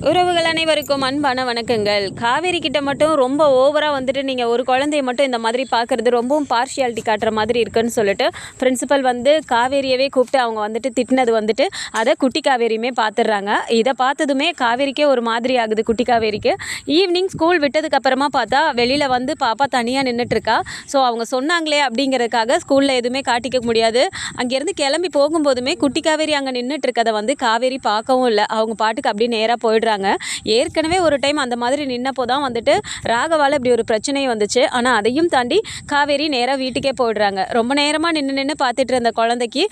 உறவுகள் அனைவருக்கும் அன்பான வணக்கங்கள். காவேரி கிட்ட மட்டும் ரொம்ப ஓவராக வந்துட்டு நீங்கள் ஒரு குழந்தைய மட்டும் இந்த மாதிரி பார்க்குறது ரொம்பவும் பார்ஷியாலிட்டி காட்டுற மாதிரி இருக்குன்னு சொல்லிட்டு பிரின்சிபல் வந்து காவேரியவே கூப்பிட்டு அவங்க வந்துட்டு திட்டினது வந்துட்டு அதை குட்டி காவேரியுமே பார்த்துடுறாங்க. இதை பார்த்ததுமே காவேரிக்கே ஒரு மாதிரி ஆகுது. குட்டி காவேரிக்கு ஈவினிங் ஸ்கூல் விட்டதுக்கு அப்புறமா பார்த்தா வெளியில் வந்து பாப்பா தனியாக நின்றுட்டுருக்கா. ஸோ அவங்க சொன்னாங்களே அப்படிங்கிறதுக்காக ஸ்கூலில் எதுவுமே காட்டிக்க முடியாது. அங்கேருந்து கிளம்பி போகும்போதுமே குட்டி காவேரி அங்கே நின்றுட்டு இருக்கதை வந்து காவேரி பார்க்கவும் இல்லை. அவங்க பாட்டுக்கு அப்படியே நேராக போயிடுறாங்க. ஏற்கனவே ஒரு டைம் அந்த மாதிரி நின்னப்போ தான் வந்துட்டு ராகவால் இப்படி ஒரு பிரச்சனை வந்துச்சு. ஆனால் அதையும் தாண்டி காவேரி நேராக வீட்டுக்கே போயிடுறாங்க. ரொம்ப நேரமாக நின்று பார்த்துட்டு இருந்த குழந்தைக்கு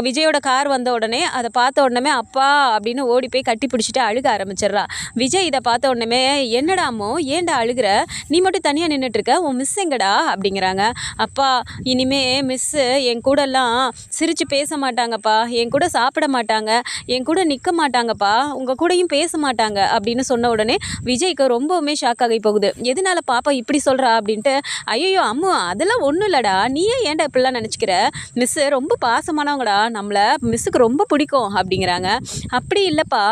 விஜயோட கார் வந்த உடனே அதை பார்த்த உடனே அப்பா அப்படின்னு ஓடி போய் கட்டி பிடிச்சிட்டு அழுக ஆரம்பிச்சிடுறா. விஜய் இதை பார்த்த உடனே என்னடாமோ ஏன்டா அழுகிற, நீ மட்டும் தனியாக நின்றுட்டு இருக்க, உன் மிஸ் எங்கடா அப்படிங்கிறாங்க. அப்பா இனிமே மிஸ்ஸு என் கூடலாம் சிரித்து பேச மாட்டாங்கப்பா, என் கூட சாப்பிட மாட்டாங்க, என் கூட நிற்க மாட்டாங்கப்பா, உங்கள் கூடயும் பேச மாட்டாங்க அப்படின்னு சொன்ன உடனே விஜய்க்கு ரொம்பவுமே ஷாக் ஆகி போகுது. எதனால பாப்பா இப்படி சொல்கிறா அப்படின்ட்டு, ஐயோ அம்மு அதெல்லாம் ஒன்றும் இல்லைடா, நீயே ஏன்டா இப்படிலாம் நினச்சிக்கிற, மிஸ்ஸு ரொம்ப பாசமானவங்கடா, நம்மளை மிஸ்ஸுக்கு ரொம்ப பிடிக்கும் அப்படிங்கிறாங்க. அப்படி இல்லைப்பா,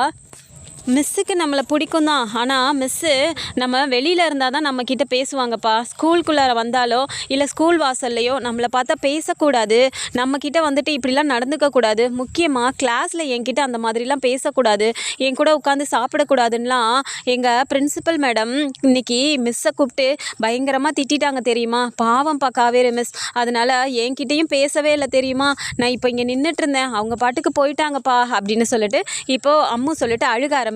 மிஸ்ஸுக்கு நம்மளை பிடிக்கும் தான், ஆனால் மிஸ்ஸு நம்ம வெளியில் இருந்தால் தான் நம்மக்கிட்ட பேசுவாங்கப்பா. ஸ்கூலுக்குள்ளார வந்தாலோ இல்லை ஸ்கூல் வாசல்லையோ நம்மளை பார்த்தா பேசக்கூடாது, நம்மக்கிட்ட வந்துட்டு இப்படிலாம் நடந்துக்கக்கூடாது, முக்கியமாக கிளாஸில் என்கிட்ட அந்த மாதிரிலாம் பேசக்கூடாது, என் கூட உட்காந்து சாப்பிடக்கூடாதுன்னெலாம் எங்கள் பிரின்சிபல் மேடம் இன்றைக்கி மிஸ்ஸை கூப்பிட்டு பயங்கரமாக திட்டாங்க தெரியுமா. பாவம்ப்பா காவேரி மிஸ், அதனால் என்கிட்டையும் பேசவே இல்லை தெரியுமா. நான் இப்போ இங்கே நின்றுட்டு இருந்தேன், அவங்க பாட்டுக்கு போயிட்டாங்கப்பா அப்படின்னு சொல்லிட்டு இப்போது அம்மு சொல்லிட்டு அழுக ஆரம்பிச்சிடுறா.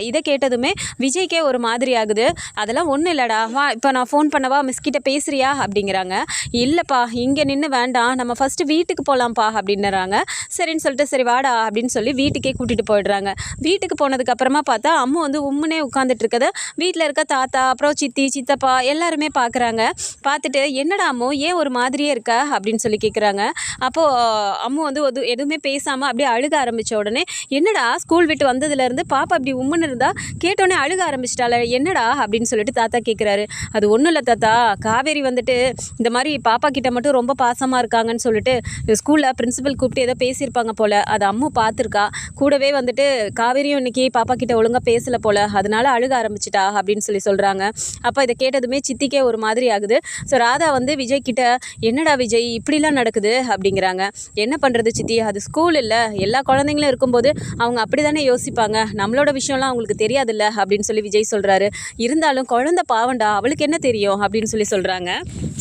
இதை கேட்டதுமே விஜய்க்கே ஒரு மாதிரி ஆகுது. அதெல்லாம் ஒன்றும் இல்லைடா, வா இப்போ நான் ஃபோன் பண்ணவா, மிஸ்கிட்ட பேசுறியா அப்படிங்கிறாங்க. இல்லைப்பா இங்கே நின்று வேண்டாம், நம்ம ஃபஸ்ட்டு வீட்டுக்கு போகலாம்ப்பா அப்படின்னுறாங்க. சரின்னு சொல்லிட்டு சரி வாடா அப்படின்னு சொல்லி வீட்டுக்கே கூட்டிகிட்டு போயிடுறாங்க. வீட்டுக்கு போனதுக்கப்புறமா பார்த்தா அம்மு வந்து உம்முனே உட்காந்துட்டு இருக்கதை வீட்டில் இருக்க தாத்தா அப்புறம் சித்தி சித்தப்பா எல்லாருமே பார்க்குறாங்க. பார்த்துட்டு என்னடா அம்மு ஏன் ஒரு மாதிரியே இருக்க அப்படின்னு சொல்லி கேட்குறாங்க. அப்போது அம்மு வந்து எதுவுமே பேசாமல் அப்படியே அழுக ஆரம்பித்த உடனே, என்னடா ஸ்கூல் விட்டு வந்ததுலேருந்து பாப்பா அப்படி உம்முன்னு இருந்தால் கேட்டோடனே அழுக ஆரம்பிச்சிட்டால, என்னடா அப்படின்னு சொல்லிட்டு தாத்தா கேட்குறாரு. அது ஒன்றும் இல்லை தாத்தா, காவேரி வந்துட்டு இந்த மாதிரி பாப்பா கிட்ட மட்டும் ரொம்ப பாசமாக இருக்காங்கன்னு சொல்லிட்டு ஸ்கூலில் பிரின்சிபல் கூப்பிட்டு ஏதோ பேசியிருப்பாங்க போல், அது அம்மு பார்த்துருக்கா. கூடவே வந்துட்டு காவேரியும் இன்றைக்கி பாப்பா கிட்ட ஒழுங்காக பேசலை போல், அதனால அழுக ஆரம்பிச்சிட்டா அப்படின்னு சொல்லி சொல்கிறாங்க. அப்போ இதை கேட்டதுமே சித்திக்கே ஒரு மாதிரி ஆகுது. ஸோ ராதா வந்து விஜய் கிட்ட, என்னடா விஜய் இப்படிலாம் நடக்குது அப்படிங்கிறாங்க. என்ன பண்ணுறது சித்தி, அது ஸ்கூல் இல்லை, எல்லா குழந்தைங்களும் இருக்கும்போது அவங்க அப்படி தானே யோசிப்பாங்க, நம்மளோட விஷயம்லாம் அவங்களுக்கு தெரியாதுல்ல அப்படின்னு சொல்லி விஜய் சொல்கிறாரு. இருந்தாலும் குழந்தை பாவண்டா, அவளுக்கு என்ன தெரியும் அப்படின்னு சொல்லி சொல்கிறாங்க.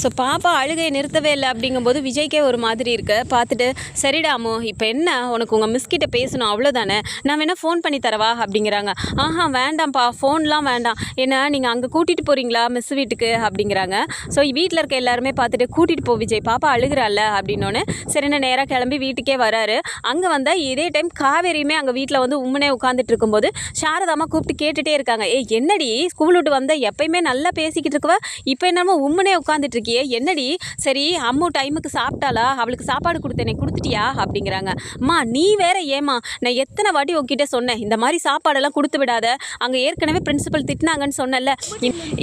ஸோ பாப்பா அழுகையை நிறுத்தவே இல்லை அப்படிங்கும்போது விஜய்க்கே ஒரு மாதிரி இருக்கு. பார்த்துட்டு சரிடாமோ இப்போ என்ன, உனக்கு உங்கள் மிஸ்கிட்ட பேசணும் அவ்வளோதானே, நான் வேணால் ஃபோன் பண்ணி தரவா அப்படிங்கிறாங்க. ஆஹா வேண்டாம்ப்பா, ஃபோன்லாம் வேண்டாம், என்ன நீங்கள் அங்கே கூட்டிகிட்டு போகிறீங்களா மிஸ் வீட்டுக்கு அப்படிங்கிறாங்க. ஸோ வீட்டில் இருக்க எல்லாருமே பார்த்துட்டு கூட்டிகிட்டு போ விஜய், பாப்பா அழுகிறாள்ல அப்படின்னோடனே சரின்னு நேராக கிளம்பி வீட்டுக்கே வராரு. அங்கே வந்தால் இதே டைம் காவேரியுமே அங்கே வீட்டில் வந்து உம்முனே உட்காந்துட்டு இருக்கும்போது சாரதாமா கூப்பிட்டு கேட்டுகிட்டே இருக்காங்க. என்னடி ஸ்கூல் விட்டு வந்த, எப்பயுமே நல்லா பேசிக்கிட்டு இருக்குவ, இப்போ என்னமோ உம்முனே உட்காந்துட்டு இருக்கியே, என்னடி சரி அம்மு டைமுக்கு சாப்பிட்டாளா, அவளுக்கு சாப்பாடு கொடுத்தேனே கொடுத்துட்டியா அப்படிங்கிறாங்க. அம்மா நீ வேற ஏமா, நான் எத்தனை வாட்டி உங்ககிட்ட சொன்னேன் இந்த மாதிரி சாப்பாடெல்லாம் கொடுத்து விடாத, அங்கே ஏற்கனவே பிரின்சிபல் திட்டினாங்கன்னு சொன்னல,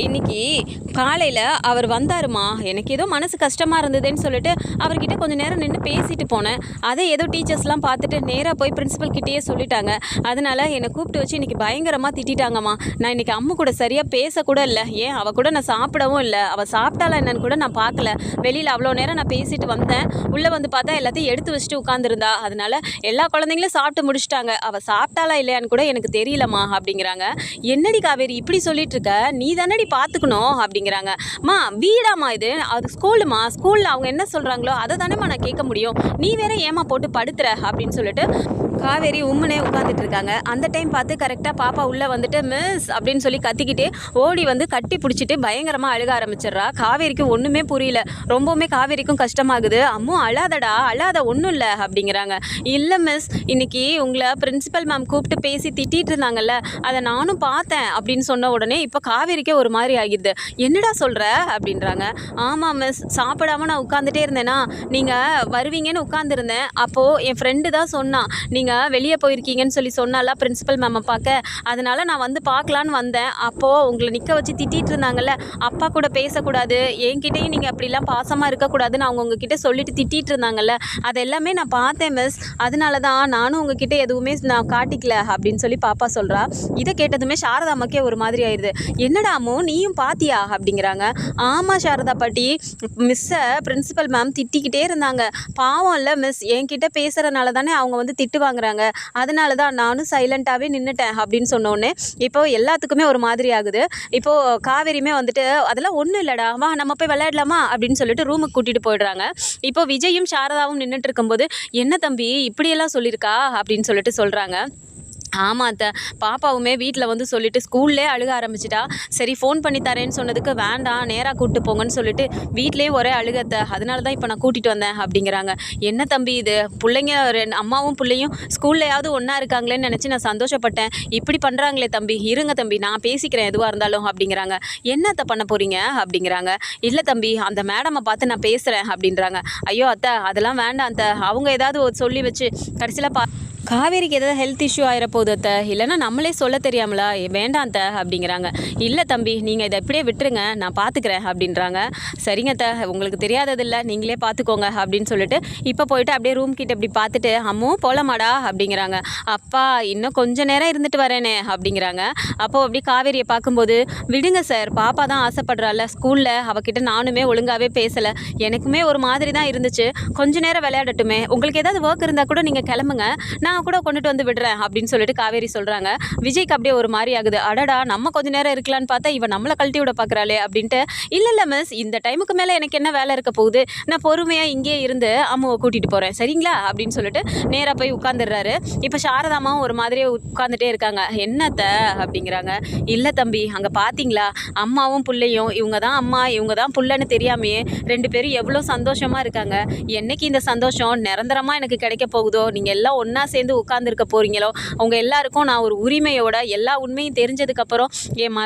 இன்னைக்கு காலையில் அவர் வந்தாருமா, எனக்கு ஏதோ மனசு கஷ்டமாக இருந்ததுன்னு சொல்லிட்டு அவர்கிட்ட கொஞ்சம் நேரம் நின்று பேசிட்டு போனேன், அதை ஏதோ டீச்சர்ஸ்லாம் பார்த்துட்டு நேராக போய் பிரின்சிபல் கிட்டேயே சொல்லிட்டாங்க, அதனால் என்னை கூப்பிட்டு வச்சு இன்றைக்கி பயங்கரமாக திட்டாங்கம்மா, நான் இன்றைக்கி அம்மு கூட சரியாக பேசக்கூட இல்லை, ஏன் அவள் கூட நான் சாப்பிடவும் இல்லை, அவள் சாப்பிட்டாலா என்னன்னு கூட நான் பார்க்கல, வெளியில் அவ்வளோ நேரம் நான் பேசிட்டு வந்தேன், உள்ளே வந்து பார்த்தா எல்லாத்தையும் எடுத்து வச்சுட்டு உட்காந்துருந்தா, அதனால் எல்லா குழந்தைங்களும் சாப்பிட்டு முடிச்சிட்டாங்க, அவள் சாப்பிட்டாலா இல்லையான்னு கூட எனக்கு தெரியலம்மா அப்படிங்கிறாங்க. என்னடி காவேரி இப்படி சொல்லிட்டு இருக்க, நீ தானடி பார்த்துக்கணும் அப்படிங்கிறாங்க. மா வீடாமா இது, அது ஸ்கூலுமா, ஸ்கூலில் அவங்க என்ன சொல்கிறாங்களோ அதை தானேம்மா நான் கேட்க முடியும், நீ வேற ஏமா போட்டு படுத்துற அப்படின்னு சொல்லிட்டு காவேரி உம்முனே உட்காந்துட்டு இருக்காங்க. அந்த டைம் பார்த்து கரெக்டாக பாப்பா உள்ளே வந்துட்டு மிஸ் அப்படின்னு சொல்லி கத்திக்கிட்டே ஓடி வந்து கட்டி பிடிச்சிட்டு பயங்கரமாக அழுக ஆரம்பிச்சிடுறா. காவேரிக்கு ஒன்றுமே புரியல, ரொம்பவுமே காவேரிக்கும் கஷ்டமாகுது. அம்மு அழாதடா, அழாத ஒன்றும் இல்லை அப்படிங்கிறாங்க. இல்லை மிஸ், இன்னைக்கு உங்களை பிரின்சிபல் மேம் கூப்பிட்டு பேசி திட்டிகிட்டு இருந்தாங்கல்ல, அதை நானும் பார்த்தேன் அப்படின்னு சொன்ன உடனே இப்போ காவேரிக்கே ஒரு மாதிரி ஆகிடுது. என்னடா சொல்கிற அப்படின்றாங்க. ஆமாம் மிஸ், சாப்பிடாம நான் உட்காந்துட்டே இருந்தேன்னா நீங்கள் வருவீங்கன்னு உட்காந்துருந்தேன், அப்போது என் ஃப்ரெண்டு தான் சொன்னான், நீங்கள் நீங்கள் வெளியே போயிருக்கீங்கன்னு சொல்லி சொன்னால பிரின்சிபல் மேமை பார்க்க, அதனால் நான் வந்து பார்க்கலான்னு வந்தேன். அப்போது உங்களை நிற்க வச்சு திட்டிகிட்டு இருந்தாங்கல்ல, அப்பா கூட பேசக்கூடாது, என்கிட்டையும் நீங்கள் அப்படிலாம் பாசமாக இருக்கக்கூடாதுன்னு அவங்க உங்ககிட்ட சொல்லிட்டு திட்டிகிட்டு இருந்தாங்கல்ல, அது எல்லாமே நான் பார்த்தேன் மிஸ். அதனால தான் நானும் உங்ககிட்ட எதுவுமே நான் காட்டிக்கல அப்படின்னு சொல்லி பாப்பா சொல்கிறா. இதை கேட்டதுமே சாரதா அம்மாக்கே ஒரு மாதிரி ஆயிடுது. என்னடா அம்மு, நீயும் பாத்தியா அப்படிங்கிறாங்க. ஆமாம் சாரதா பாட்டி, மிஸ்ஸை பிரின்சிபல் மேம் திட்டிக்கிட்டே இருந்தாங்க. பாவம் இல்லை மிஸ், என்கிட்ட பேசுகிறனால தானே அவங்க வந்து திட்டு வாங்குறாங்க, அதனால தான் நானும் சைலண்ட்டாகவே நின்றுட்டேன் அப்படின்னு சொன்னோன்னே இப்போது எல்லாத்துக்குமே ஒரு மாதிரி ஆகுது. இப்போது காவேரியுமே வந்துட்டு அதெல்லாம் ஒன்றும் இல்லைடா, வா நம்ம போய் விளையாடலாமா அப்படின்னு சொல்லிட்டு ரூமுக்கு கூட்டிகிட்டு போயிடுறாங்க. இப்போ விஜயும் சாரதாவும் நின்றுட்டு இருக்கும்போது, என்ன தம்பி இப்படியெல்லாம் சொல்லியிருக்கா அப்படின்னு சொல்லிட்டு சொல்கிறாங்க. ஆமாம் அத்தை, பாப்பாவுமே வீட்டில் வந்து சொல்லிவிட்டு ஸ்கூல்லே அழுக ஆரம்பிச்சிட்டா. சரி ஃபோன் பண்ணி தரேன்னு சொன்னதுக்கு வேண்டாம் நேராக கூப்பிட்டு போங்கன்னு சொல்லிட்டு வீட்லேயே ஒரே அழுகத்தை, அதனால தான் இப்போ நான் கூட்டிகிட்டு வந்தேன் அப்படிங்கிறாங்க. என்ன தம்பி இது, பிள்ளைங்க அம்மாவும் பிள்ளையும் ஸ்கூல்லையாவது ஒன்றா இருக்காங்களேன்னு நினச்சி நான் சந்தோஷப்பட்டேன். இப்படி பண்ணுறாங்களே தம்பி, இருங்க தம்பி நான் பேசிக்கிறேன் எதுவாக இருந்தாலும் அப்படிங்கிறாங்க. என்னத்தை பண்ண போகிறீங்க அப்படிங்கிறாங்க. இல்லை தம்பி, அந்த மேடமை பார்த்து நான் பேசுகிறேன் அப்படின்றாங்க. ஐயோ அத்தை, அதெல்லாம் வேண்டாம் அத்தை, அவங்க ஏதாவது சொல்லி வச்சு கடைசியில் காவேரிக்கு ஏதாவது ஹெல்த் இஷ்யூ ஆகிற போது அத்தை, இல்லைன்னா நம்மளே சொல்ல தெரியாமலா, வேண்டாம் அத்தை அப்படிங்கிறாங்க. இல்லை தம்பி, நீங்கள் இதை எப்படியே விட்டுருங்க, நான் பார்த்துக்கிறேன் அப்படின்றாங்க. சரிங்க அத்தை, உங்களுக்கு தெரியாததில்லை, நீங்களே பார்த்துக்கோங்க அப்படின்னு சொல்லிட்டு இப்போ போயிட்டு அப்படியே ரூம் கிட்ட இப்படி பார்த்துட்டு, அம்மோ போகலாமாடா அப்படிங்கிறாங்க. அப்பா இன்னும் கொஞ்சம் நேரம் இருந்துட்டு வரேனே அப்படிங்கிறாங்க. அப்போது அப்படி காவேரியை பார்க்கும்போது, விடுங்க சார், பாப்பா தான் ஆசைப்படுறாள், ஸ்கூலில் அவகிட்ட நானுமே ஒழுங்காகவே பேசலை, எனக்குமே ஒரு மாதிரி தான் இருந்துச்சு, கொஞ்சம் நேரம் விளையாடட்டுமே, உங்களுக்கு ஏதாவது ஒர்க் இருந்தால் கூட நீங்கள் கிளம்புங்க, நான் கூட கொண்டுட்டு வந்து விடுறேன் அப்படின்னு சொல்லிட்டு காவேரி சொல்கிறாங்க. விஜய்க்கு அப்படியே ஒரு மாதிரி ஆகுது. அடடா, நம்ம கொஞ்ச நேரம் இருக்கலான்னு பார்த்தா இவன் நம்மளை கழட்டி விட பார்க்குறாளே அப்படின்ட்டு. இல்லை மிஸ், இந்த டைமுக்கு மேலே எனக்கு என்ன வேலை இருக்க போகுது, நான் பொறுமையாக இங்கே இருந்து அம்மாவை கூட்டிகிட்டு போகிறேன் சரிங்களா அப்படின்னு சொல்லிட்டு நேராக போய் உட்காந்துடுறாரு. இப்போ சாரதாமாவும் ஒரு மாதிரியே உட்காந்துட்டே இருக்காங்க. என்னத்த அப்படிங்கிறாங்க. இல்லை தம்பி, அங்கே பார்த்தீங்களா அம்மாவும் பிள்ளையும், இவங்க தான் அம்மா இவங்க தான் புள்ளன்னு தெரியாமையே ரெண்டு பேரும் எவ்வளோ சந்தோஷமாக இருக்காங்க. என்னைக்கு இந்த சந்தோஷம் நிரந்தரமாக எனக்கு கிடைக்க போகுதோ, நீங்கள் எல்லாம் ஒன்றா சேர்ந்து உட்காந்துருக்க போகிறீங்களோ, அவங்க எல்லாருக்கும் நான் ஒரு உரிமையோட எல்லா உண்மையும் தெரிஞ்சதுக்கப்புறம் என்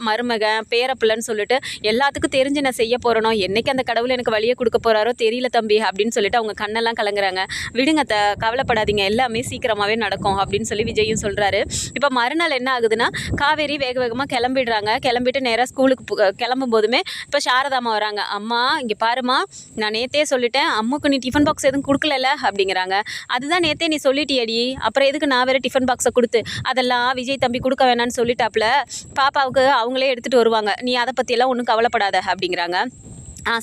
மருமக பேரப்பிள்ளைன்னு சொல்லிட்டு எல்லாத்துக்கும் தெரிஞ்சு நான் செய்ய போகிறனோ, என்னைக்கு அந்த கடவுள் எனக்கு வழியை கொடுக்க போகிறாரோ தெரியல தம்பி அப்படின்னு சொல்லிட்டு அவங்க கண்ணெல்லாம் கலங்குறாங்க. விடுங்க கவலைப்படாதீங்க, எல்லாமே சீக்கிரமாகவே நடக்கும் அப்படின்னு சொல்லி விஜயும் சொல்கிறாரு. இப்போ மறுநாள் என்ன ஆகுதுன்னா, காவேரி வேக வேகமாக கிளம்பிடுறாங்க. கிளம்பிட்டு நேராக ஸ்கூலுக்கு கிளம்பும் போதுமே இப்போ சாரதாமா வராங்க. அம்மா இங்கே பாருமா, நான் நேற்றே சொல்லிட்டேன், அம்முக்கு நீ டிஃபன் பாக்ஸ் எதுவும் கொடுக்கல அப்படிங்கிறாங்க. அதுதான் நேற்றே நீ சொல்லிட்டியடி, அப்புறம் எதுக்கு நான் வேறு டிஃபன் பாக்ஸை கொடுத்து, அதெல்லாம் விஜய் தம்பி கொடுக்க வேணான்னு சொல்லிட்டாப்புல, பாப்பாவுக்கு அவங்களே எடுத்துகிட்டு வருவாங்க, நீ அதை பற்றியெல்லாம் ஒன்றும் கவலைப்படாத அப்படிங்கிறாங்க.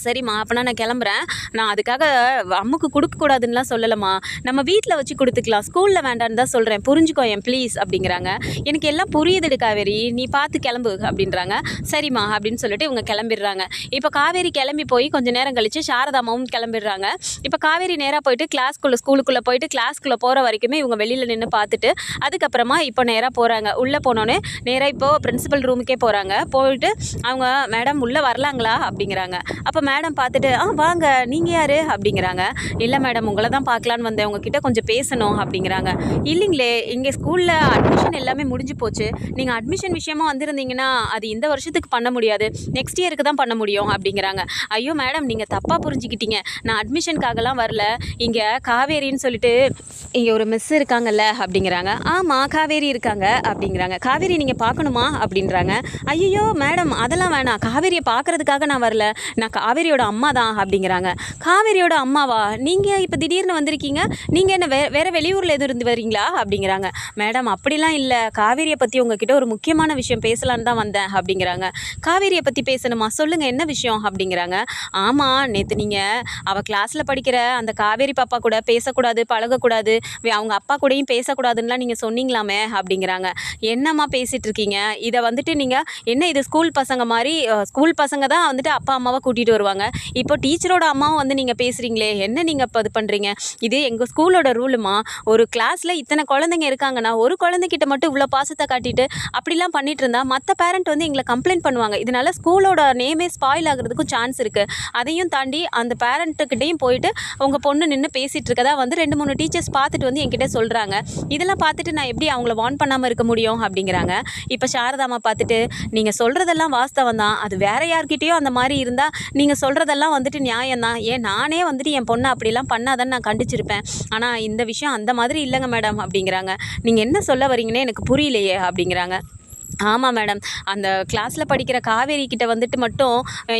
சரிம்மா, அப்போனா நான் கிளம்புறேன், நான் அதுக்காக அம்முக்கு கொடுக்கக்கூடாதுன்னெலாம் சொல்லலைம்மா, நம்ம வீட்டில் வச்சு கொடுத்துக்கலாம், ஸ்கூலில் வேண்டான்னு தான் சொல்கிறேன், புரிஞ்சுக்கோ என் ப்ளீஸ் அப்படிங்கிறாங்க. எனக்கு எல்லாம் புரியுதுடு காவேரி, நீ பார்த்து கிளம்பு அப்படின்றாங்க. சரிம்மா அப்படின்னு சொல்லிட்டு இவங்க கிளம்பிடுறாங்க. இப்போ காவேரி கிளம்பி போய் கொஞ்சம் நேரம் கழித்து சாரதாமாவும் கிளம்பிடுறாங்க. இப்போ காவேரி நேராக போயிட்டு ஸ்கூலுக்குள்ளே போயிட்டு கிளாஸ்க்குள்ளே போகிற வரைக்குமே இவங்க வெளியில் நின்று பார்த்துட்டு அதுக்கப்புறமா இப்போ நேராக போகிறாங்க. உள்ளே போனோன்னே நேராக இப்போது பிரின்சிபல் ரூமுக்கே போகிறாங்க. போயிட்டு அவங்க மேடம் உள்ளே வரலாங்களா அப்படிங்கிறாங்க. அப்போ மேடம் பார்த்துட்டு வாங்க, நீங்கள் யார் அப்படிங்கிறாங்க. இல்லை மேடம், உங்களை தான் பார்க்கலான்னு வந்தேன், உங்ககிட்ட கொஞ்சம் பேசணும் அப்படிங்கிறாங்க. இல்லைங்களே, இங்கே ஸ்கூலில் அட்மிஷன் எல்லாமே முடிஞ்சு போச்சு, நீங்கள் அட்மிஷன் விஷயமா வந்திருந்தீங்கன்னா அது இந்த வருஷத்துக்கு பண்ண முடியாது, நெக்ஸ்ட் இயருக்கு தான் பண்ண முடியும் அப்படிங்கிறாங்க. ஐயோ மேடம், நீங்கள் தப்பாக புரிஞ்சுக்கிட்டீங்க, நான் அட்மிஷனுக்காகலாம் வரல, இங்கே காவேரின்னு சொல்லிட்டு இங்கே ஒரு மிஸ் இருக்காங்கல்ல அப்படிங்கிறாங்க. ஆமாம் காவேரி இருக்காங்க அப்படிங்கிறாங்க. காவேரி நீங்கள் பார்க்கணுமா அப்படின்றாங்க. ஐயோ மேடம், அதெல்லாம் வேணாம், காவேரியை பார்க்குறதுக்காக நான் வரல, நான் காவேரியோட அம்மா தான் அப்படிங்கிறாங்க. காவேரியோட அம்மாவா, நீங்கள் இப்போ திடீர்னு வந்திருக்கீங்க, நீங்கள் என்ன வேறு வெளியூரில் எதுவும் இருந்து வரீங்களா அப்படிங்கிறாங்க. மேடம் அப்படிலாம் இல்லை, காவேரியை பற்றி உங்ககிட்ட ஒரு முக்கியமான விஷயம் பேசலான்னு தான் வந்தேன் அப்படிங்கிறாங்க. காவேரியை பற்றி பேசணுமா, சொல்லுங்கள் என்ன விஷயம் அப்படிங்கிறாங்க. ஆமாம், நேற்று நீங்கள் அவள் கிளாஸில் படிக்கிற அந்த காவேரி பாப்பா கூட பேசக்கூடாது, பழகக்கூடாது, அவங்க அப்பா கூடயும் பேசக்கூடாதுன்னெலாம் நீங்கள் சொன்னீங்களாமே அப்படிங்கிறாங்க. என்னம்மா பேசிகிட்டு இருக்கீங்க, இதை வந்துட்டு நீங்கள் என்ன, இது ஸ்கூல் பசங்க மாதிரி, ஸ்கூல் பசங்க தான் வந்துட்டு அப்பா அம்மாவை கூட்டிகிட்டு வருவாங்க, இப்போ டீச்சரோட அம்மாவும் வந்து நீங்கள் பேசுகிறீங்களே, என்ன நீங்கள் இப்போ இது பண்ணுறீங்க, இது எங்கள் ஸ்கூலோட ரூலுமா, ஒரு கிளாஸில் இத்தனை குழந்தைங்க இருக்காங்கன்னா ஒரு குழந்தைகிட்ட மட்டும் இவ்வளோ பாசத்தை காட்டிட்டு அப்படிலாம் பண்ணிட்டு இருந்தால் மற்ற பேரண்ட் வந்து எங்களை கம்ப்ளைண்ட் பண்ணுவாங்க, இதனால ஸ்கூலோட நேமே ஸ்பாயில் ஆகிறதுக்கும் சான்ஸ் இருக்குது, அதையும் தாண்டி அந்த பேரண்ட்டுக்கிட்டையும் போயிட்டு உங்கள் பொண்ணு நின்று பேசிகிட்டு இருக்கதா வந்து 2-3 டீச்சர்ஸ் பார்த்துட்டு வந்து என்கிட்ட சொல்கிறாங்க, இதெல்லாம் பார்த்துட்டு நான் எப்படி அவங்கள வார்ன் பண்ணாமல் இருக்க முடியும் அப்படிங்கிறாங்க. இப்போ சாரதாமா பார்த்துட்டு, நீங்கள் சொல்கிறதெல்லாம் வாஸ்தவம் தான், அது வேறு யார்கிட்டயோ அந்த மாதிரி இருந்தால் நீங்கள் சொல்கிறதெல்லாம் வந்துட்டு நியாயம்தான். ஏன் நானே வந்துட்டு என் பொண்ணை அப்படிலாம் பண்ணாதான்னு நான் கண்டிச்சிருப்பேன். ஆனால் இந்த விஷயம் அந்த மாதிரி இல்லைங்க மேடம் அப்படிங்கிறாங்க. நீங்கள் என்ன சொல்ல வரீங்கன்னே எனக்கு புரியலையே அப்படிங்கிறாங்க. ஆமாம் மேடம். அந்த கிளாஸில் படிக்கிற காவேரி கிட்ட வந்துட்டு மட்டும்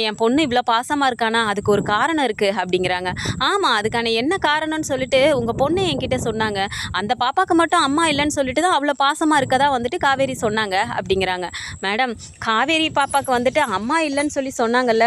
என் பொண்ணு இவ்வளோ பாசமாக இருக்கானா அதுக்கு ஒரு காரணம் இருக்குது அப்படிங்கிறாங்க. ஆமாம், அதுக்கான என்ன காரணம்னு சொல்லிட்டு உங்கள் பொண்ணு என்கிட்ட சொன்னாங்க. அந்த பாப்பாவுக்கு மட்டும் அம்மா இல்லைன்னு சொல்லிட்டு தான் அவ்வளோ பாசமாக இருக்கதா வந்துட்டு காவேரி சொன்னாங்க அப்படிங்கிறாங்க. மேடம், காவேரி பாப்பாவுக்கு வந்துட்டு அம்மா இல்லைன்னு சொல்லி சொன்னாங்கல்ல,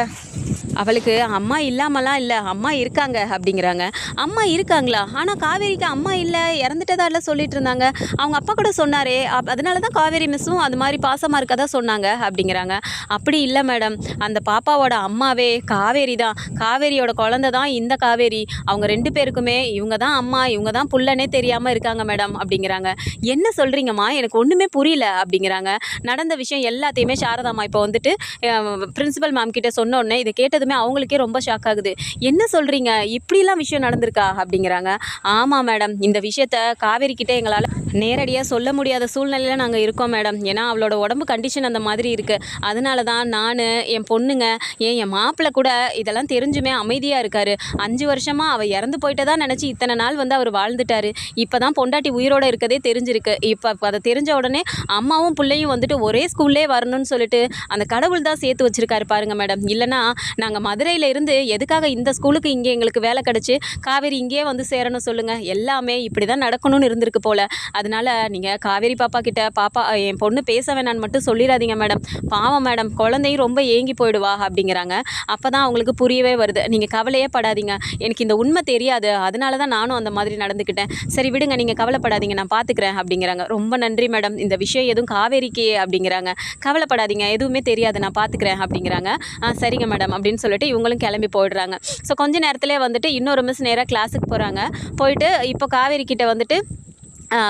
அவளுக்கு அம்மா இல்லாமலாம் இல்லை, அம்மா இருக்காங்க அப்படிங்கிறாங்க. அம்மா இருக்காங்களா? ஆனால் காவேரிக்கு அம்மா இல்லை, இறந்துட்டதால சொல்லிட்டு இருந்தாங்க. அவங்க அப்பா கூட சொன்னாரே, அதனால தான் காவேரி மிஸ்ஸும் அது மாதிரி பாசமாக இருக்கதா சொன்னாங்க அப்படிங்கிறாங்க. அப்படி இல்லை மேடம், அந்த பாப்பாவோட அம்மாவே காவேரி தான். காவேரியோட குழந்தை தான் இந்த காவேரி. அவங்க 2 பேருக்குமே இவங்க தான் அம்மா, இவங்க தான் புள்ளனே தெரியாமல் இருக்காங்க மேடம் அப்படிங்கிறாங்க. என்ன சொல்கிறீங்கம்மா, எனக்கு ஒன்றுமே புரியல அப்படிங்கிறாங்க. நடந்த விஷயம் எல்லாத்தையுமே சாரதாம்மா இப்போ வந்துட்டு பிரின்சிபல் மேம் கிட்ட சொன்ன உடனே இதை கேட்டதுமே அவங்களுக்கே ரொம்ப ஷாக் ஆகுது. என்ன சொல்கிறீங்க, இப்படிலாம் விஷயம் நடந்திருக்கா அப்படிங்கிறாங்க. ஆமாம் மேடம், இந்த விஷயத்த காவேரி கிட்டே எங்களால் நேரடியாக சொல்ல முடியாத சூழ்நிலையில் நாங்கள் இருக்கோம் மேடம். ஏன்னா அவளோட உடம்பு கண்டிஷன் அந்த மாதிரி இருக்குது. அதனால தான் நான், என் பொண்ணுங்க, என் மாப்பிள்ளை கூட இதெல்லாம் தெரிஞ்சுமே அமைதியாக இருக்கார். 5 வருஷமாக அவள் இறந்து போயிட்டதா நினச்சி இத்தனை நாள் வந்து அவர் வாழ்ந்துட்டார். இப்போ தான் பொண்டாட்டி உயிரோடு இருக்கதே தெரிஞ்சிருக்கு. இப்போ அதை தெரிஞ்ச உடனே அம்மாவும் பிள்ளையும் வந்துட்டு ஒரே ஸ்கூல்லே வரணும்னு சொல்லிட்டு அந்த கடவுள் தான் சேர்த்து வச்சுருக்காரு பாருங்க மேடம். இல்லைனா நாங்கள் மதுரையில் இருந்து எதுக்காக இந்த ஸ்கூலுக்கு இங்கே எங்களுக்கு வேலை கிடச்சி காவேரி இங்கேயே வந்து சேரணும் சொல்லுங்கள். எல்லாமே இப்படி தான் நடக்கணும்னு இருந்திருக்கு போல். அதனால் நீங்கள் காவேரி பாப்பா கிட்ட என் பொண்ணு பேச வேணான்னு மட்டும் சொல்லிடாதீங்க மேடம். பாவம் மேடம், குழந்தையும் ரொம்ப ஏங்கி போயிடுவா அப்படிங்கிறாங்க. அப்போ தான் அவங்களுக்கு புரியவே வருது. நீங்கள் கவலையே படாதீங்க, எனக்கு இந்த உண்மை தெரியாது, அதனால தான் நானும் அந்த மாதிரி நடந்துக்கிட்டேன். சரி விடுங்க, நீங்கள் கவலைப்படாதீங்க, நான் பார்த்துக்கிறேன் அப்படிங்கிறாங்க. ரொம்ப நன்றி மேடம், இந்த விஷயம் எதுவும் காவேரிக்கே அப்படிங்கிறாங்க. கவலைப்படாதீங்க, எதுவுமே தெரியாது, நான் பார்த்துக்கிறேன் அப்படிங்கிறாங்க. சரிங்க மேடம் அப்படின்னு சொல்லிட்டு இவங்களும் கிளம்பி போயிடுறாங்க. ஸோ கொஞ்ச நேரத்திலே வந்துட்டு இன்னொரு மிஸ் நேராக கிளாஸுக்கு போகிறாங்க. போயிட்டு இப்போ காவேரி கிட்ட வந்துட்டு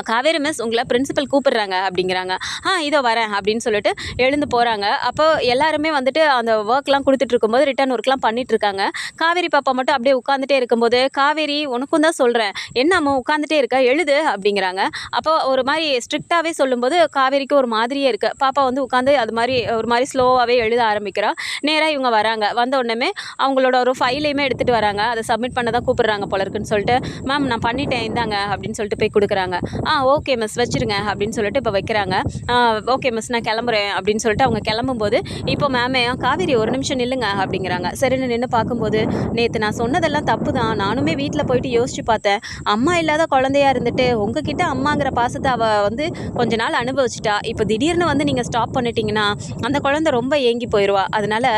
காவேரி மிஸ் உங்களை பிரின்சிபல் கூப்பிடுறாங்க அப்படிங்கிறாங்க. இதோ வரேன் அப்படின்னு சொல்லிட்டு எழுந்து போகிறாங்க. அப்போ எல்லாருமே வந்துட்டு அந்த ஒர்க்லாம் கொடுத்துட்டு இருக்கும்போது ரிட்டன் ஒர்க்லாம் பண்ணிகிட்ருக்காங்க. காவேரி பாப்பா மட்டும் அப்படியே உட்காந்துட்டே இருக்கும்போது, காவேரி உனக்கும் தான் சொல்கிறேன், என்னம்மா உட்காந்துட்டே இருக்க, எழுது அப்படிங்கிறாங்க. அப்போ ஒரு மாதிரி ஸ்ட்ரிக்டாகவே சொல்லும்போது காவேரிக்கு ஒரு மாதிரியே இருக்குது. பாப்பா வந்து உட்காந்து அது மாதிரி ஒரு மாதிரி ஸ்லோவாகவே எழுத ஆரம்பிக்கிறா. நேராக இவங்க வராங்க. வந்த உடனே அவங்களோட ஒரு ஃபைலையுமே எடுத்துகிட்டு வராங்க. அதை சப்மிட் பண்ண தான் கூப்பிடுறாங்க போல இருக்குன்னு சொல்லிட்டு, மேம் நான் பண்ணிட்டேன் இந்தாங்க அப்படின்னு சொல்லிட்டு போய் கொடுக்குறாங்க. ஓகே மிஸ் வச்சுருங்க அப்படின்னு சொல்லிட்டு இப்போ வைக்கிறாங்க. ஓகே மிஸ் நான் கிளம்புறேன் அப்படின்னு சொல்லிட்டு அவங்க கிளம்பும்போது, இப்போ மேமே காவேரி ஒரு நிமிஷம் நில்லுங்க அப்படிங்கிறாங்க. சரின்னு நின்று பார்க்கும்போது, நேற்று நான் சொன்னதெல்லாம் தப்பு தான், நானுமே வீட்டில் போயிட்டு யோசிச்சு பார்த்தேன். அம்மா இல்லாத குழந்தையா இருந்துட்டு உங்ககிட்ட அம்மாங்கிற பாசத்தை அவள் வந்து கொஞ்ச நாள் அனுபவிச்சிட்டா. இப்போ திடீர்னு வந்து நீங்கள் ஸ்டாப் பண்ணிட்டீங்கன்னா அந்த குழந்தை ரொம்ப ஏங்கி போயிடுவா. அதனால்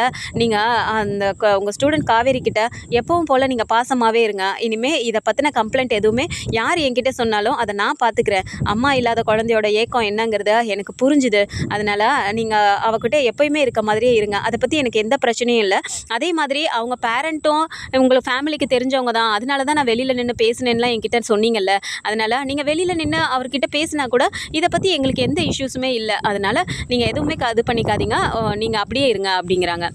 நீங்கள் அந்த உங்கள் ஸ்டூடெண்ட் காவேரி கிட்ட எப்பவும் போல் நீங்கள் பாசமாகவே இருங்க. இனிமேல் இதை பற்றின கம்ப்ளைண்ட் எதுவுமே யார் என்கிட்ட சொன்னாலும் அதை நான் பார்த்துக்கிறேன். அம்மா இல்லாத குழந்தையோட ஏக்கம் என்னங்கிறது எனக்கு புரிஞ்சுது. அதனால் நீங்கள் அவகிட்ட எப்போயுமே இருக்க மாதிரியே இருங்க. அதை பற்றி எனக்கு எந்த பிரச்சனையும் இல்லை. அதே மாதிரி அவங்க பேரண்ட்டும் உங்களுக்கு ஃபேமிலிக்கு தெரிஞ்சவங்க தான், அதனால தான் நான் வெளியில் நின்று பேசினேன்லாம் என்கிட்ட சொன்னீங்கல்ல. அதனால் நீங்கள் வெளியில் நின்று அவர்கிட்ட பேசினா கூட இதை பற்றி எங்களுக்கு எந்த இஷ்யூஸுமே இல்லை. அதனால் நீங்கள் எதுவுமே இது பண்ணிக்காதீங்க, நீங்கள் அப்படியே இருங்க அப்படிங்கிறாங்க.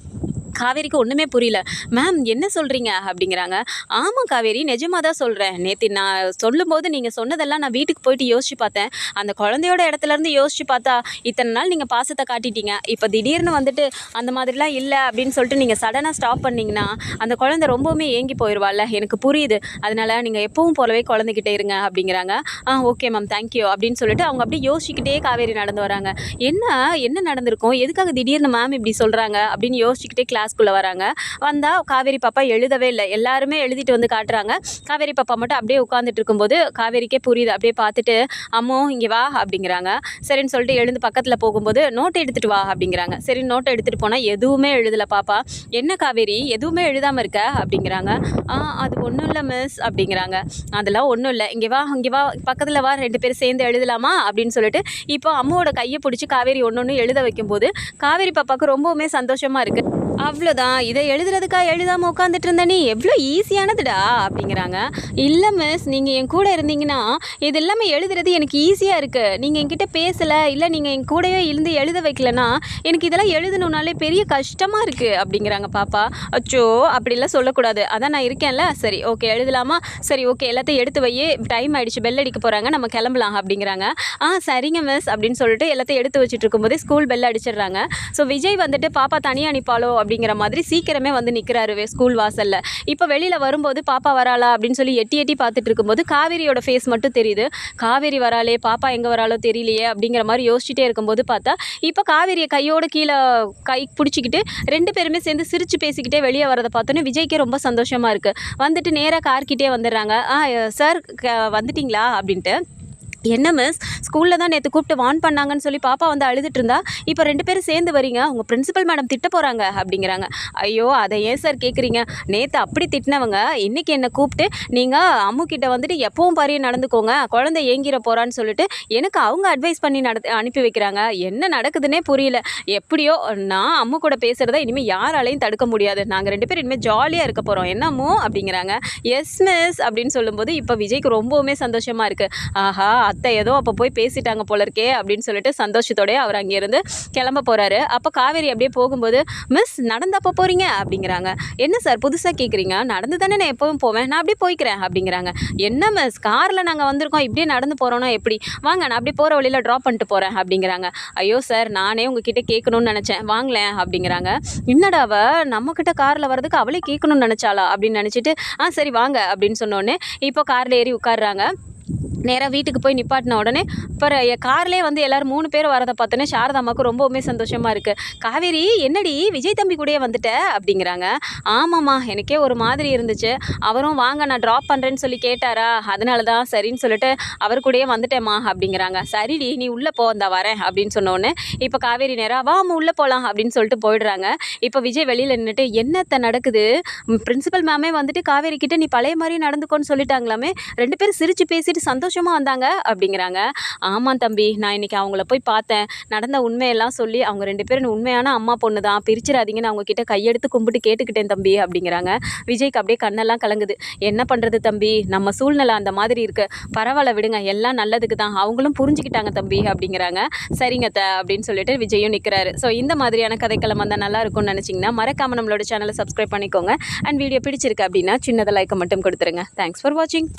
காவேரிக்கு ஒன்றுமே புரியல. மேம் என்ன சொல்கிறீங்க அப்படிங்கிறாங்க. ஆமாம் காவேரி, நிஜமாக தான் சொல்கிறேன். நேற்று நான் சொல்லும்போது நீங்கள் சொன்னதெல்லாம் நான் வீட்டுக்கு போயிட்டு யோசிச்சு பார்த்தேன். அந்த குழந்தையோட இடத்துலேருந்து யோசிச்சு பார்த்தா இத்தனை நாள் நீங்கள் பாசத்தை காட்டிட்டீங்க. இப்போ திடீர்னு வந்துட்டு அந்த மாதிரிலாம் இல்லை அப்படின்னு சொல்லிட்டு நீங்கள் சடனாக ஸ்டாப் பண்ணிங்கன்னா அந்த குழந்தை ரொம்பவுமே ஏங்கி போயிடுவாள்ல, எனக்கு புரியுது. அதனால் நீங்கள் எப்பவும் போலவே குழந்தைகிட்டே இருங்க அப்படிங்கிறாங்க. ஓகே மேம் தேங்க்யூ அப்படின்னு சொல்லிட்டு அவங்க அப்படியே யோசிச்சுக்கிட்டே காவேரி நடந்து வராங்க. என்ன நடந்திருக்கும், எதுக்காக திடீர்னு மேம் இப்படி சொல்கிறாங்க அப்படின்னு யோசிச்சுக்கிட்டே கிளாஸ்க்குள்ளே வராங்க. வந்தால் காவேரி பாப்பா எழுதவே இல்லை. எல்லாருமே எழுதிட்டு வந்து காட்டுறாங்க. காவேரி பாப்பா மட்டும் அப்படியே உட்காந்துட்டு இருக்கும்போது காவேரிக்கே புரியுது. அப்படியே பார்த்துட்டு அம்மோ இங்கே வா அப்படிங்கிறாங்க. சரின்னு சொல்லிட்டு எழுந்து பக்கத்தில் போகும்போது நோட்டை எடுத்துகிட்டு வா அப்படிங்கிறாங்க. சரி நோட்டை எடுத்துகிட்டு போனால் எதுவுமே எழுதலை பாப்பா. என்ன காவேரி எதுவுமே எழுதாமல் இருக்க அப்படிங்கிறாங்க. அது ஒன்றும் இல்லை மிஸ் அப்படிங்கிறாங்க. அதெல்லாம் ஒன்றும் இல்லை, இங்கே வா பக்கத்தில் வா, 2 பேரும் சேர்ந்து எழுதலாமா அப்படின்னு சொல்லிட்டு இப்போ அம்மாவோட கையை பிடிச்சி காவேரி ஒன்று எழுத வைக்கும்போது காவேரி பாப்பாவுக்கு ரொம்பவுமே சந்தோஷமாக இருக்குது. அவ்வளோதான், இதை எழுதுறதுக்காக எழுதாமல் உட்காந்துட்டு இருந்த நீ எவ்வளோ ஈஸியானதுடா அப்படிங்கிறாங்க. இல்லை மிஸ், நீங்கள் என் கூட இருந்தீங்கன்னா இது எல்லாமே எழுதுறது எனக்கு ஈஸியாக இருக்குது. நீங்கள் என்கிட்ட பேசலை, இல்லை நீங்கள் என் கூடவே இருந்து எழுத வைக்கலன்னா எனக்கு இதெல்லாம் எழுதணுன்னாலே பெரிய கஷ்டமாக இருக்குது அப்படிங்கிறாங்க பாப்பா. அச்சோ அப்படிலாம் சொல்லக்கூடாது, அதான் நான் இருக்கேன்ல. சரி ஓகே எழுதலாமா, சரி ஓகே எல்லாத்தையும் எடுத்து வை, டைம் ஆகிடுச்சு, பெல் அடிக்க போகிறாங்க, நம்ம கிளம்பலாம் அப்படிங்கிறாங்க. சரிங்க மிஸ் அப்படின்னு சொல்லிட்டு எல்லாத்தையும் எடுத்து வச்சுட்டு இருக்கும்போதே ஸ்கூல் பெல் அடிச்சிடுறாங்க. ஸோ விஜய் வந்துட்டு பாப்பா தனியாக அனுப்பாலோ அப்படிங்கிற மாதிரி சீக்கிரமே வந்து நிற்கிறாரு ஸ்கூல் வாசலில். இப்போ வெளியில் வரும்போது பாப்பா வராளா அப்படின்னு சொல்லி எட்டி எட்டி பார்த்துட்டு இருக்கும்போது காவேரியோட ஃபேஸ் மட்டும் தெரியுது. காவேரி வராளே, பாப்பா எங்கே வராளோ தெரியலையே அப்படிங்கிற மாதிரி யோசிச்சுட்டே இருக்கும்போது பார்த்தா இப்போ காவேரியை கையோட கீழே கை பிடிச்சிக்கிட்டு 2 பேருமே சேர்ந்து சிரித்து பேசிக்கிட்டே வெளியே வரதை பார்த்தோன்னே விஜய்க்கே ரொம்ப சந்தோஷமாக இருக்குது. வந்துட்டு நேராக கார்கிட்டே வந்துடுறாங்க. சார் வந்துட்டிங்களா அப்படின்ட்டு. என்ன மிஸ், ஸ்கூலில் தான் நேற்று கூப்பிட்டு வார்ன் பண்ணாங்கன்னு சொல்லி பாப்பா வந்து அழுதுட்டு இருந்தா, இப்போ 2 பேரும் சேர்ந்து வரீங்க, உங்கள் பிரின்சிபல் மேடம் திட்ட போகிறாங்க அப்படிங்கிறாங்க. ஐயோ அதை ஏன் சார் கேட்குறீங்க, நேற்று அப்படி திட்டினவங்க இன்றைக்கி என்னை கூப்பிட்டு நீங்கள் அம்முக்கிட்ட வந்துட்டு எப்பவும் பாரியே நடந்துக்கோங்க, குழந்தை ஏங்கிற போகிறான்னு சொல்லிட்டு எனக்கு அவங்க அட்வைஸ் பண்ணி அனுப்பி வைக்கிறாங்க. என்ன நடக்குதுன்னே புரியல. எப்படியோ நான் அம்மு கூட பேசுகிறத இனிமேல் யாராலையும் தடுக்க முடியாது. நாங்கள் 2 பேரும் இனிமேல் ஜாலியாக இருக்க போகிறோம் என்னமோ அப்படிங்கிறாங்க. எஸ் மிஸ் அப்படின்னு சொல்லும்போது இப்போ விஜய்க்கு ரொம்பவுமே சந்தோஷமாக இருக்குது. ஆஹா, அத்தை ஏதோ அப்போ போய் பேசிட்டாங்க போல இருக்கே அப்படின்னு சொல்லிட்டு சந்தோஷத்தோடய அவர் அங்கேருந்து கிளம்ப போகிறாரு. அப்போ காவேரி அப்படியே போகும்போது, மிஸ் நடந்தப்போ போகிறீங்க அப்படிங்கிறாங்க. என்ன சார் புதுசாக கேட்குறீங்க, நடந்து தானே நான் எப்பவும் போவேன், நான் அப்படியே போய்க்கிறேன் அப்படிங்கிறாங்க. என்ன மிஸ், காரில் நாங்கள் வந்திருக்கோம், இப்படியே நடந்து போகிறோன்னா எப்படி, வாங்க நான் அப்படியே போகிற வழியில் ட்ராப் பண்ணிட்டு போகிறேன் அப்படிங்கிறாங்க. ஐயோ சார், நானே உங்ககிட்ட கேட்கணும்னு நினச்சேன், வாங்களேன் அப்படிங்கிறாங்க. என்னடா அவ நம்மக்கிட்ட காரில் வர்றதுக்கு அவளே கேட்கணும்னு நினச்சாளா அப்படின்னு நினச்சிட்டு சரி வாங்க அப்படின்னு சொன்னோடனே இப்போ காரில் ஏறி உட்காடுறாங்க. நேராக வீட்டுக்கு போய் நிப்பாட்டின உடனே அப்புறம் கார்லேயே வந்து எல்லோரும் 3 பேர் வரதை பார்த்தோன்னே சாரதாம்மாவுக்கு ரொம்பவுமே சந்தோஷமாக இருக்குது. காவேரி என்னடி விஜய் தம்பி கூடயே வந்துட்ட அப்படிங்கிறாங்க. ஆமாம்மா, எனக்கே ஒரு மாதிரி இருந்துச்சு, அவரும் வாங்க நான் ட்ராப் பண்ணுறேன்னு சொல்லி கேட்டாரா, அதனால தான் சரின்னு சொல்லிட்டு அவர் கூடயே வந்துட்டேம்மா அப்படிங்கிறாங்க. சரிடி நீ உள்ளே போ, இந்த வரேன் அப்படின்னு சொன்னோடனே இப்போ காவேரி நேராக வா அம்மா உள்ளே போகலாம் அப்படின்னு சொல்லிட்டு போயிடுறாங்க. இப்போ விஜய் வெளியில் நின்றுட்டு என்னத்த நடக்குது, பிரின்சிபல் மேமே வந்துட்டு காவேரி கிட்ட நீ பழைய மாதிரி நடந்துக்கோன்னு சொல்லிட்டாங்களாமே, 2 பேரும் சிரித்து பேசிட்டு சந்தோஷமாக வந்தாங்க அப்படிங்கிறாங்க. ஆமாம் தம்பி, நான் இன்றைக்கி அவங்கள போய் பார்த்தேன், நடந்த உண்மையெல்லாம் சொல்லி அவங்க 2 பேரும் உண்மையான அம்மா பொண்ணு தான், பிரிச்சிடாதீங்கன்னு அவங்க கிட்ட கையெடுத்து கும்பிட்டு கேட்டுக்கிட்டேன் தம்பி அப்படிங்கிறாங்க. விஜய்க்கு அப்படியே கண்ணெல்லாம் கலங்குது. என்ன பண்ணுறது தம்பி, நம்ம சூழ்நிலை அந்த மாதிரி இருக்குது, பரவாயில்ல விடுங்க, எல்லாம் நல்லதுக்கு தான், அவங்களும் புரிஞ்சுக்கிட்டாங்க தம்பி அப்படிங்கிறாங்க. சரிங்க அப்படின்னு சொல்லிட்டு விஜயும் நிற்கிறாரு. ஸோ இந்த மாதிரியான கதைக்களம் வந்தால் நல்லா இருக்கும்னு நினச்சிங்கன்னா மறக்காமல் நம்மளோட சேனலை சப்ஸ்கிரைப் பண்ணிக்கோங்க. அண்ட் வீடியோ பிடிச்சிருக்கு அப்படின்னா சின்னதாக லைக்கை மட்டும் கொடுத்துருங்க. தேங்க்ஸ் ஃபார் வாட்சிங்.